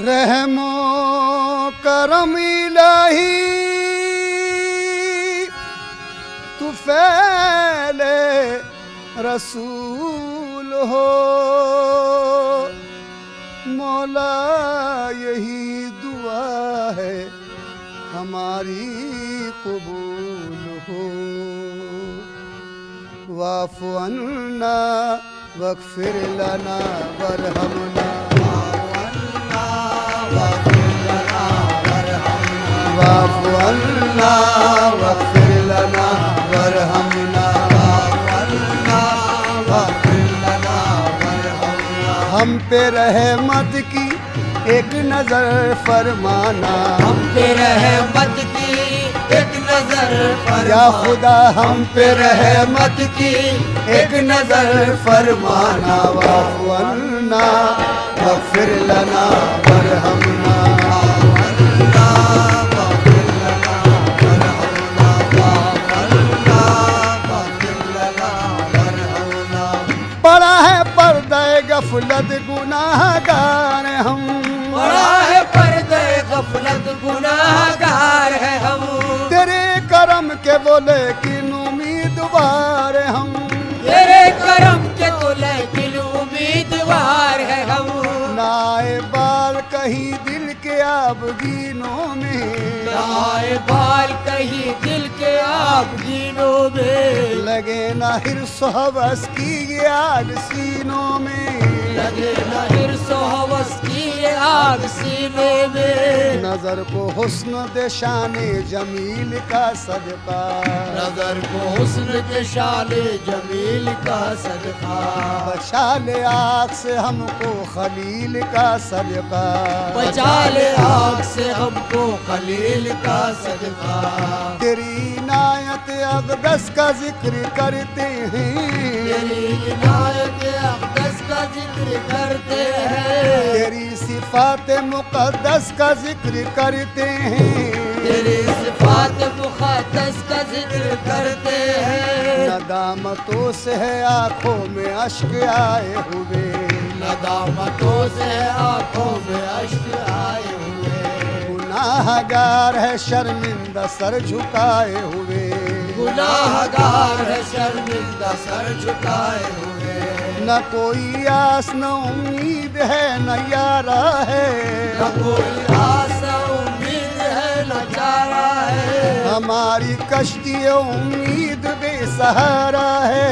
रहमो करम इलाही तू फैले रसूल हो। मौला यही दुआ है हमारी कबूल हो। वाफ़ु अन्ना वग़फ़िर लना वरहमना। वाफ़ु अन्ना वग़फ़िर लना वरहमना। हम पे रहमत की एक नजर फरमाना। हम पे रहमत की एक नजर फरमाना। या खुदा हम पे रहमत की एक नजर फरमाना। वाफ़ु अन्ना वग़फ़िर लना वरहमना। पड़ा है पर्दा गफलत गुनाहगार हम। बड़ा है पर्दे गफलत गुनाहगार है हम। तेरे करम के बोले किन उम्मीदवार हम। तेरे करम के तो लेकिन उम्मीदवार है हम। नाए बाल कहीं दिल के आबगीनों में। नाए बाल कहीं दिल के आबगीनों में। लगे ना हिर्स हवस की ये आग सीनों में। लगे न हिर्स हवस की ये आग सीने में। नजर को हुस्न दे शाने जमील का सदका। नजर को हुस्न के शाले जमील का सदका। बचा ले आग से हमको खलील का सदका। बचा ले आग से हमको खलील का सदका। तेरी इनायत अक़दस का जिक्र करते हैं। तेरी इनायत अक़दस का जिक्र करते हैं। तेरी सिफ़ात मुक़द्दस का जिक्र करते हैं। तेरी सिफ़ात मुक़द्दस का जिक्र करते हैं। नदामतों से है आँखों में अश्क आए हुए। नदामतों से आँखों में अश्क आए हुए। गुनाहगार है शर्मिंदा सर झुकाए हुए। गुनाहगार है शर्मिंदा सर झुकाए हुए। न कोई आस न उम्मीद है न यारा है। न कोई आशा उम्मीद है न चारा है। हमारी कश्ती उम्मीद बेसहारा है।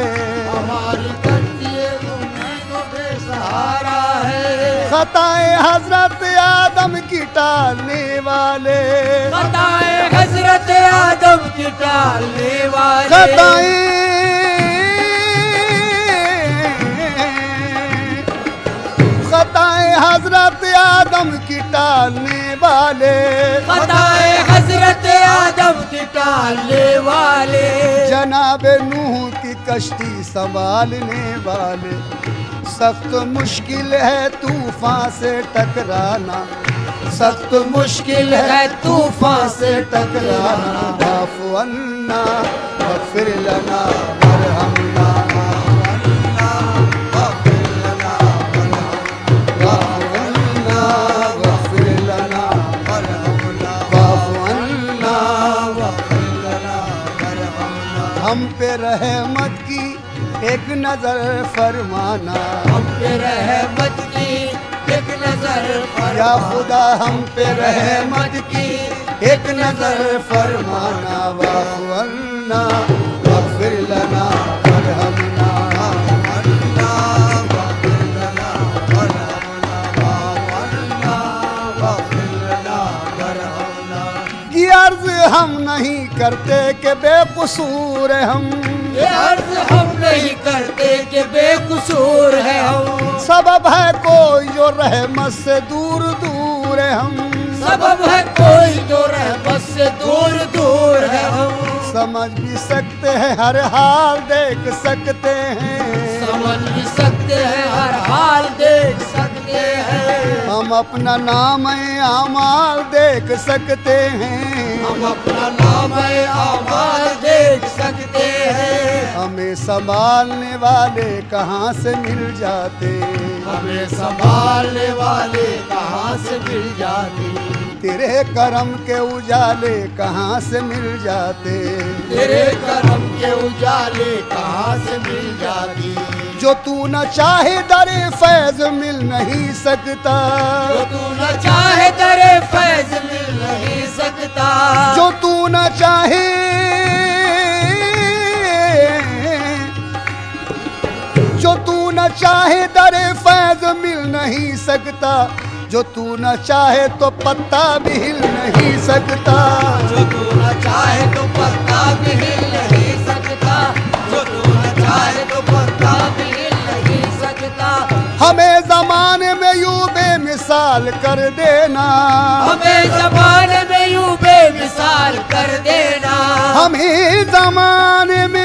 हमारी कश्ती उम्मीद बेसहारा है। खताए हजरत आदम की टालने वाले। खताए हजरत आदम की टालने वाले। खताए हजरत आदम की टालने वाले। खताए हजरत आदम की टालने वाले। जनाब नूह की कश्ती संभालने वाले। सख्त मुश्किल है तूफान से टकराना। सख्त मुश्किल है तूफान से टकराना। वाफ़ु अन्ना वग़फ़िर लना वरहमना। हम पे रहमत की एक नजर फरमाना। हम पे रहमत की एक नजर फरमाना। या खुदा हम पे रहमत की एक नजर फरमाना। वाफ़ु अन्ना वग़फ़िर लना वरहमना। ये अर्ज़ हम नहीं करते कि बेकसूर हम। ये अर्ज हम नहीं करते कि बेकसूर है हम। सबब है कोई जो रहमत से दूर दूर है हम। सबब है कोई जो रहमत से दूर दूर है हम। समझ भी सकते हैं हर हाल देख सकते हैं। समझ भी सकते हैं हर हाल देख सकते हैं। हम अपना नाम आमाल देख सकते हैं। हम अपना नाम आमाल देख सकते हैं। हम हमें संभालने वाले कहाँ से मिल जाते, हमें संभालने वाले कहाँ से मिल जाते, तेरे करम के उजाले कहाँ से मिल जाते, तेरे करम के उजाले कहाँ से मिल जाते, जो तू न चाहे दरे फैज मिल नहीं सकता, जो तू न चाहे दरे फैज मिल नहीं सकता, जो तू न चाहे, जो तू न चाहे दरे फैज मिल नहीं सकता, जो तू न चाहे तो पत्ता भी हिल नहीं सकता, जो तू न चाहे तो पत्ता भी हिल नहीं सकता, जो तू न चाहे तो पत्ता भी हिल नहीं सकता, हमें जमाने में यूं बेमिसाल कर देना, हमें जमाने में यूं बेमिसाल कर देना, हमें जमाने में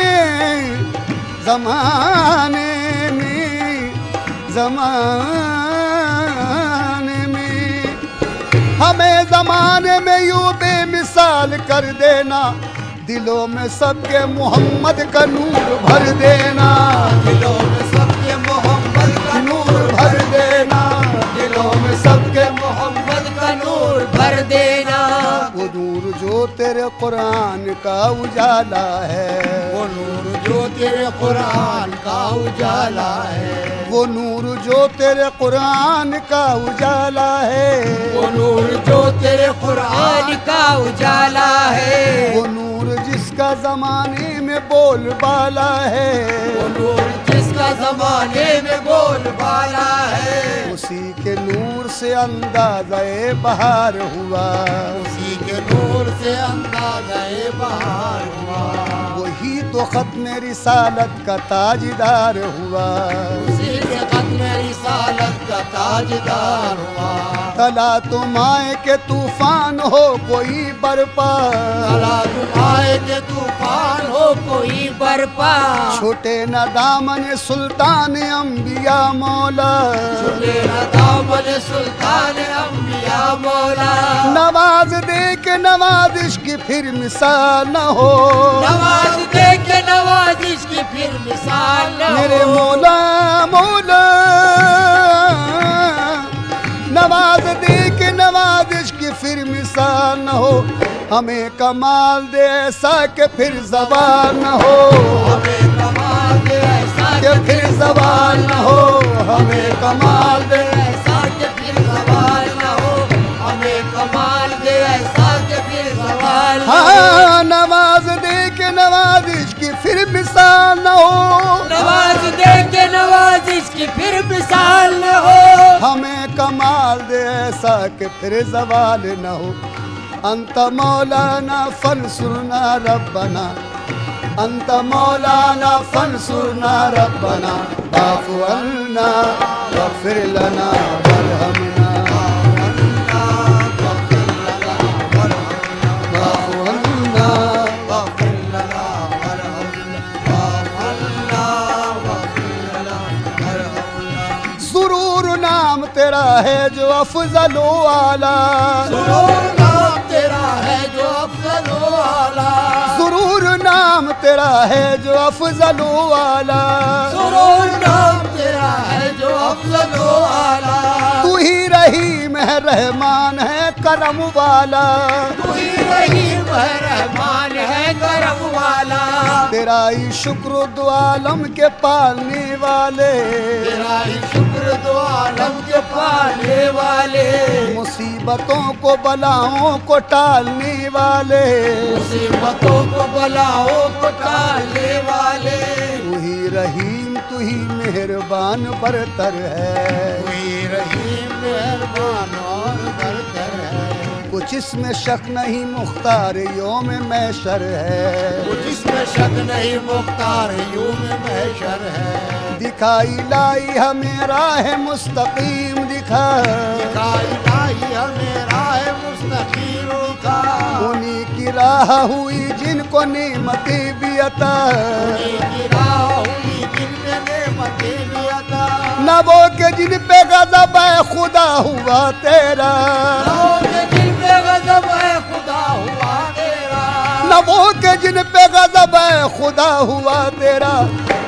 हमें ज़माने में यूं बेमिसाल कर देना, दिलों में सबके मोहम्मद का नूर भर देना, दिलों में सबके मोहम्मद का नूर भर देना, दिलों में सबके मोहम्मद का नूर भर देना, वो नूर जो तेरे कुरान का उजाला है, वो नूर जो तेरे कुरान का उजाला है, वो नूर जो तेरे कुरान का उजाला है, वो नूर जो तेरे कुरान का उजाला है, वो नूर जिसका ज़माने में बोलबाला है, वो नूर जिसका ज़माने में बोलबाला है, उसी के नूर से अंदाज़े बहार हुआ, उसी के नूर से अंदाज़े बहार हुआ, वही तो खत्म रिसालत का ताजदार हुआ, उसी के खत्म रिसालत का ताजदार हुआ, तला तुम आए के तूफान हो कोई बरपा, तला तुम आए के तूफान हो कोई बरपा, छोटे न दामन सुल्तान अंबिया मौला, छुटे न दामन सुल्तान अंबिया मौला, नवाज दे के नवाजिश की फिर मिसाल न हो, नवाज दे के नवाजिश की फिर मिसाल न हो, मेरे मौला मौला, नवाज दे के नवाजिश की फिर मिसाल न हो, हमें कमाल दे ऐसा के फिर ज़बान न हो, हमें कमाल दे ऐसा के फिर ज़बान न हो, हमें कमाल दे, ऐसा के फिर सवाल न हो, हमें कमाल दे ऐसा के फिर सवाल न हो, हाँ नवाज दे के नवाजिश की फिर मिसाल न हो, नवाज दे के नवाजिश की फिर मिसाल न हो, हमें कमाल दे ऐसा के फिर ज़वाल न हो, अंत मौलाना फंसुरना रब्बना, अंत मौलाना फंसुरना रब्बना, वाफ़ु अन्ना वग़फ़िर लना वरहमना, वाफ़ु अन्ना सुरूर नाम तेरा है जो अफ़ज़ल आला, सुरूर नाम तेरा है जो अफजल आला, सुरूर नाम तेरा है जो अफ़ज़ल आला, सुरूर नाम तेरा है जो अफजल आला, तू ही रहीम है रहमान है करम वाला, तू ही रहीम है रहमान है करम वाला, तेरा ही शुक्र दो आलम के पालने वाले, तेरा ही शुक्र दो आलम के पालने वाले, मुसीबतों को बलाओं को टालने वाले, मुसीबतों को बलाओं को टालने वाले, तू ही रहीम तू ही मेहरबान बरतर है, तू ही रहीम मेहरबान और बरतर है, कुछ इसमें शक नहीं मुख्तार योम महशर है, कुछ इसमें शक नहीं मुख्तार यूम महशर है, दिखाई लाई हमें राह मुस्तकीम दिखा, दिखाई लाई हमें राह मुस्तकीम का, उन्हीं की राह हुई जिनको नेमतें भी अता, उन्हीं की राह हुई जिनने नेमतें भी अता, न वो के जिन पे गज़ब है खुदा हुआ तेरा, न वो के जिन पे गज़ब है खुदा हुआ तेरा, न नबों के जिन पे गज़ब है खुदा हुआ तेरा,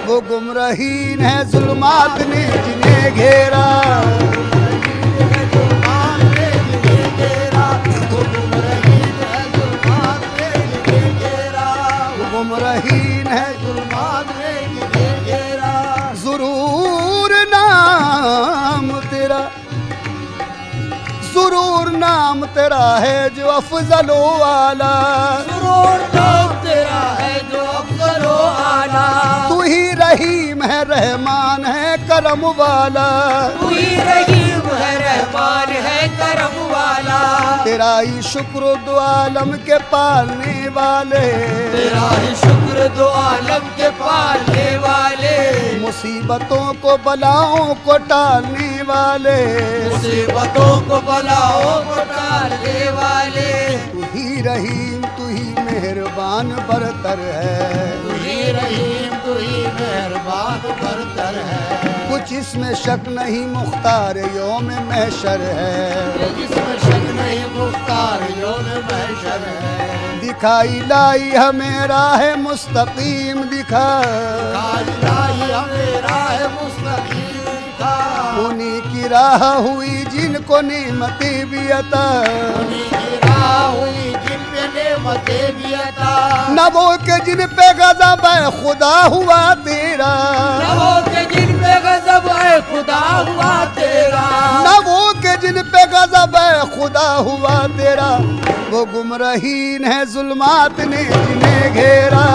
वो गुमराहीन है जुल्मात ने जिन्हें घेरा। गुमराहीन है जुल्मात ने जिन्हें घेरा। ज़रूर नाम तेरा, ज़रूर नाम तेरा है जो अफजलो आला। ज़रूर नाम तेरा है जो अफजलो आला। तू ही रहीम है रहमान है करम वाला। तू ही रहीम है रहमान है करम वाला। तेरा ही शुक्र दो आलम के पालने वाले। तेरा ही शुक्र दो आलम के पालने वाले। मुसीबतों को बलाओं को टालने वाले। मुसीबतों को बलाओं को टालने वाले। तू ही रहीम तू ही मेहरबान बरतर है। तू ही रहीम तू ही मेहरबान बरतर है। कुछ इसमें शक नहीं मुख्तार यौम महशर है। जिसमें शक नहीं मुख्तार यौम महशर है। दिखाई लाई हमें राह मुस्तकीम दिखा। लाई हमें राह मुस्तकीम दिखा। उन्हीं की राह हुई जिनको नेमतें भी अता। उन्हीं की राह हुई जिन पे नेमतें भी अता। नबों के जिन पे गज़ब है खुदा हुआ तेरा। नबों के जिन पे गज़ब है खुदा हुआ तेरा। नबों के जिन पे गज़ब है खुदा हुआ तेरा, वो गुमराहीन है जुल्मात ने जिन्हें घेरा।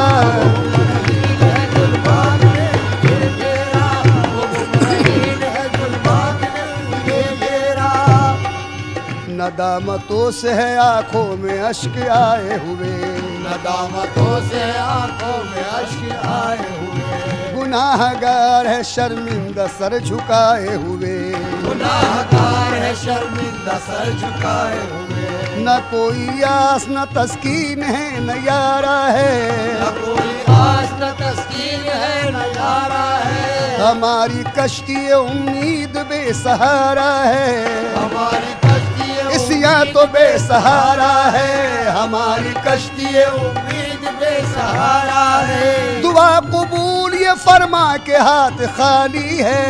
नदामतों से है आंखों में अश्क आए हुए। नदामतों से आंखों में अश्क आए हुए। गुनाहगार है शर्मिंदा सर झुकाए हुए। गुनाहगार है शर्मिंदा सर झुकाए हुए। न कोई आस न तस्कीन है न यारा है। न कोई आस न तस्कीन है न यारा है। हमारी कश्ती उम्मीद बेसहारा है। हमारी कश्ती इसिया तो बेसहारा है। हमारी कश्ती उम्मीद बेसहारा है। दुआ कबूल ये फरमा के हाथ खाली है।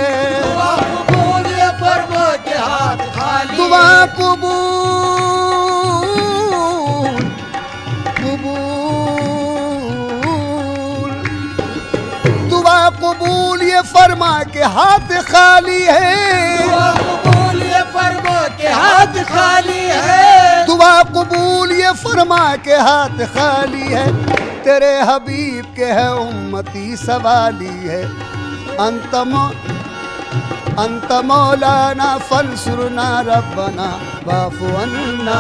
दुआ कबूल ये फरमा के हाथ खाली। दुआ कबूल दुआ कबूल ये फरमा के हाथ खाली है। दुआ कबूल ये फरमा के हाथ खाली है। दुआ कबूल ये फरमा के हाथ खाली है। तेरे हबीब के है उम्मती सवाली है। अंत मौलाना फंसुरना रब्बना वाफ़ु अन्ना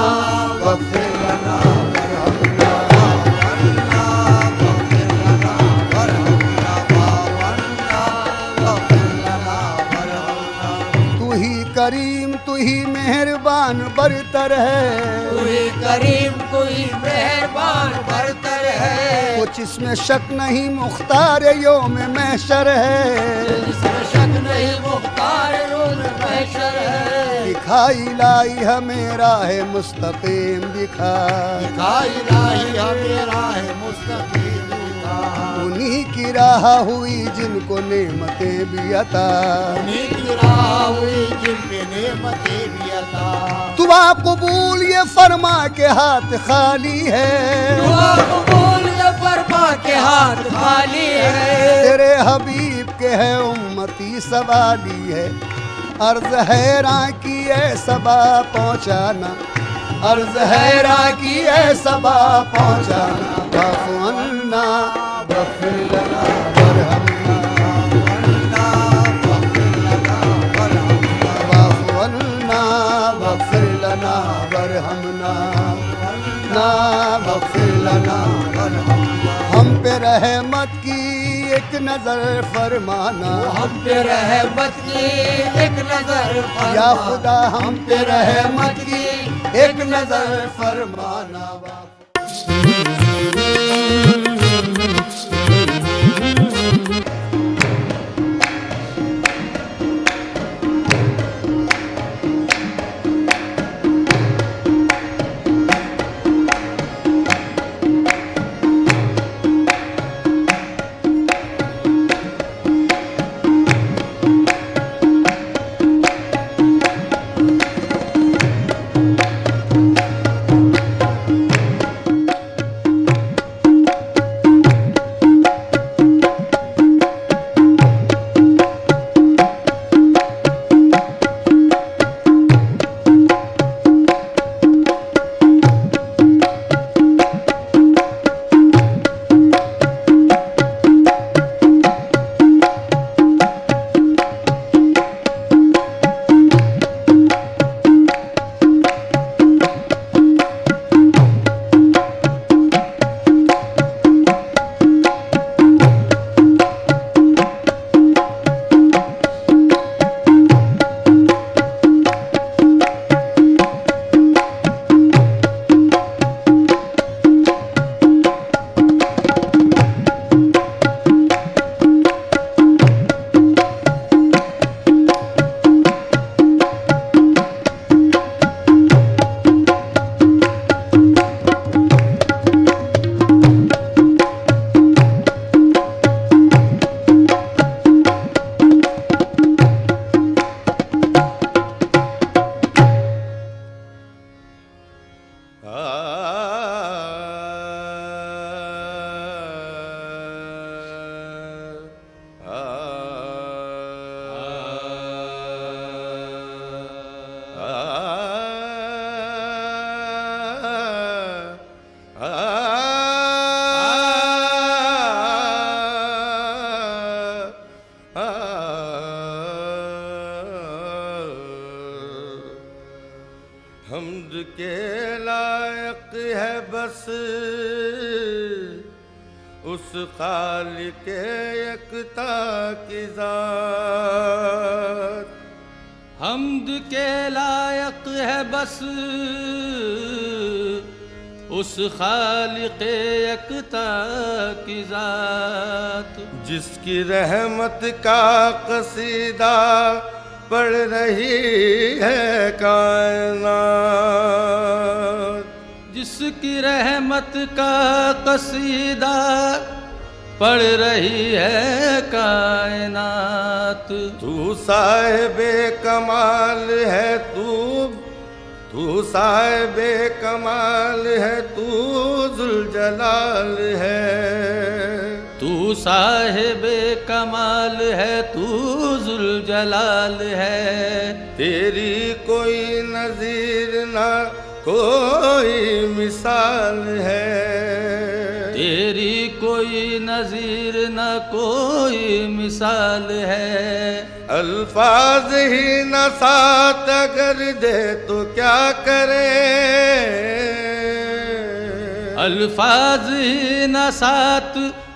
वग़फ़िर लना करीम तू ही मेहरबान बरतर है। तू ही करीम तू ही मेहरबान बरतर है। कुछ इसमें शक नहीं मुख्तार यौम महशर है। इसमें शक नहीं मुख्तार यौम महशर है। दिखाई लाई हमें राह मुस्तकीम दिखा। दिखाई लाई हमें राह मुस्तकीम दिखा। उन्हीं की राह हुई जिनको नेमतें भी अता। उन्हीं की राह हुई जिन पे नेमतें भी अता। दुआ कबूल ये फरमा के हाथ खाली है। दुआ कबूल ये फरमा के हाथ खाली है। तेरे हबीब के है उम्मती सवाली है। अर्ज हैरां की है सबा पहुँचाना। अर्ज हैरां की है सबा पहुँचाना। वाफ़ु अन्ना वग़फ़िर लना वरहमना। वाफ़ु अन्ना वग़फ़िर लना वरहमना। ना वग़फ़िर लना वरहमना। हम पे रहमत की एक नजर फरमाना। हम पे रहमत की एक नजर फरमाना। या खुदा हम पे रहमत की एक नजर फरमाना। हमद के लायक है बस उस खालिक यकता की ज़ात। हमद के लायक है बस उस खालिक यकता की ज़ात। जिसकी रहमत का कसीदा पढ़ रही है कायनात। जिसकी रहमत का कसीदा पढ़ रही है कायनात। तू साहिबे कमाल है तू साहिबे कमाल है तू जुलजलाल है। तू साहिबे कमाल है तू जुलजलाल है। तेरी कोई नज़ीर ना कोई मिसाल है। तेरी कोई नज़ीर न कोई मिसाल है। अल्फाज ही न साथ अगर दे तो क्या करे। अल्फाज ही न साथ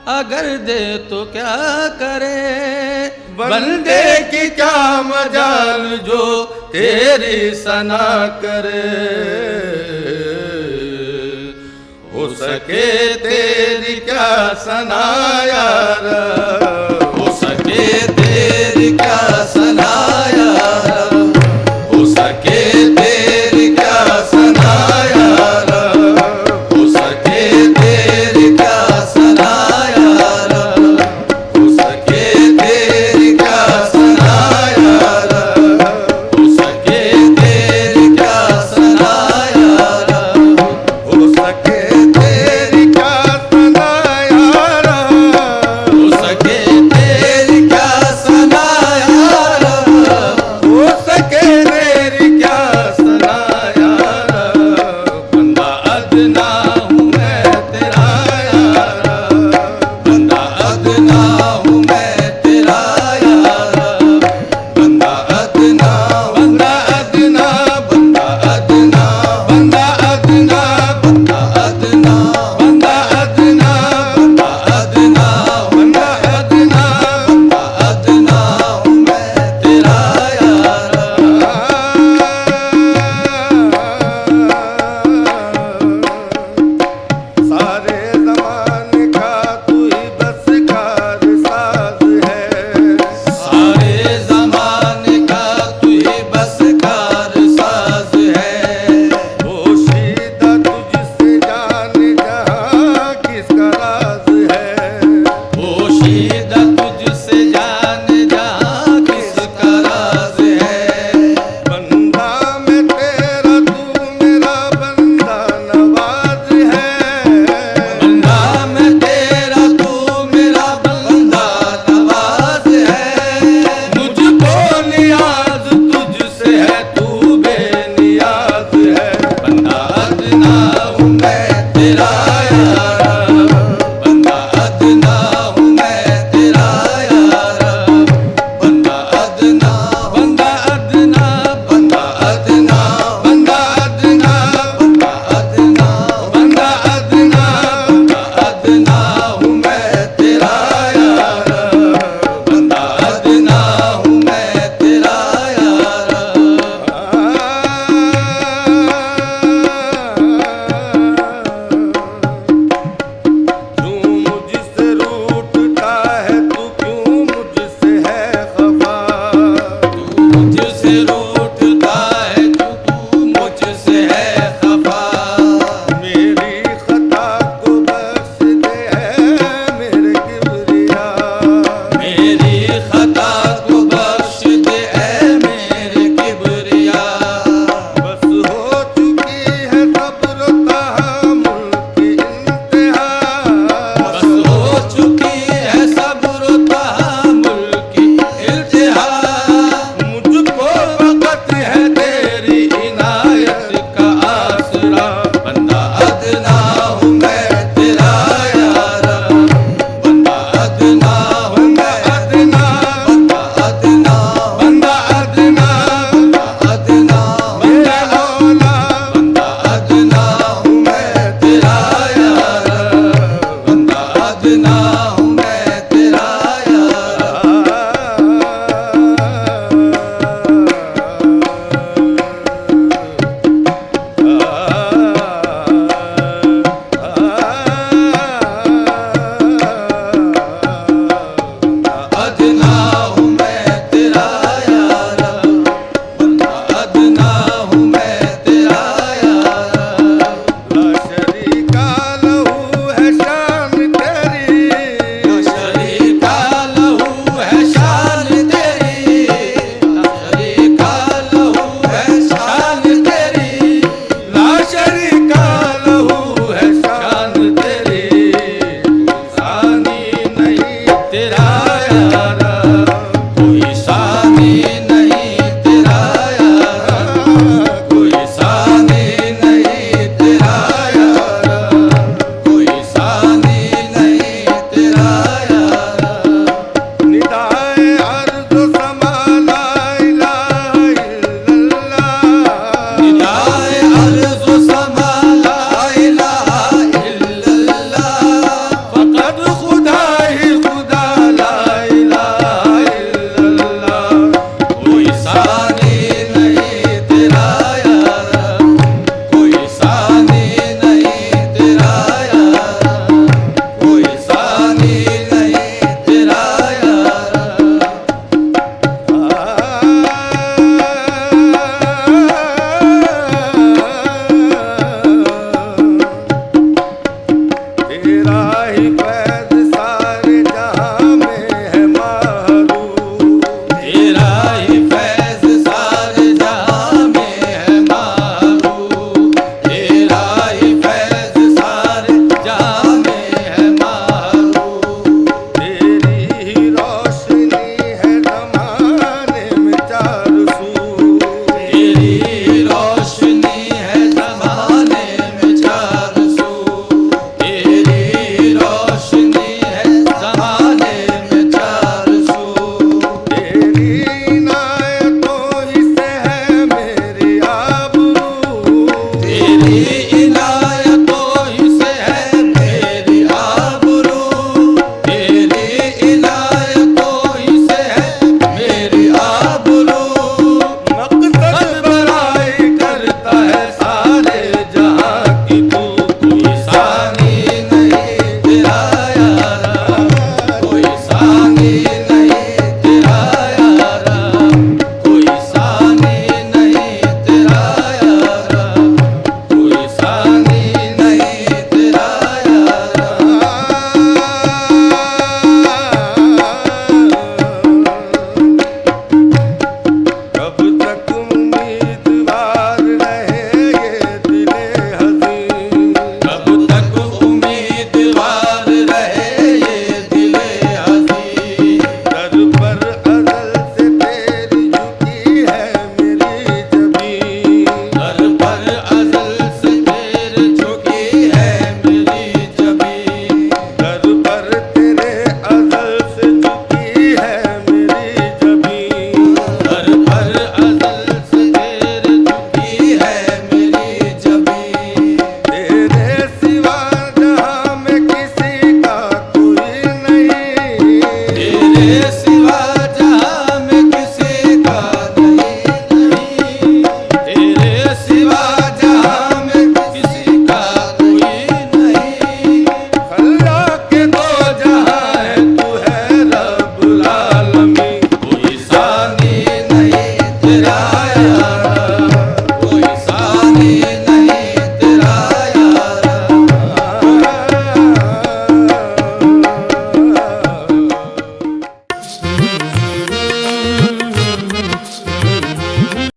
अगर दे तो क्या करे। बंदे की क्या मजाल जो तेरी सना करे। हो सके तेरी क्या सना या रब।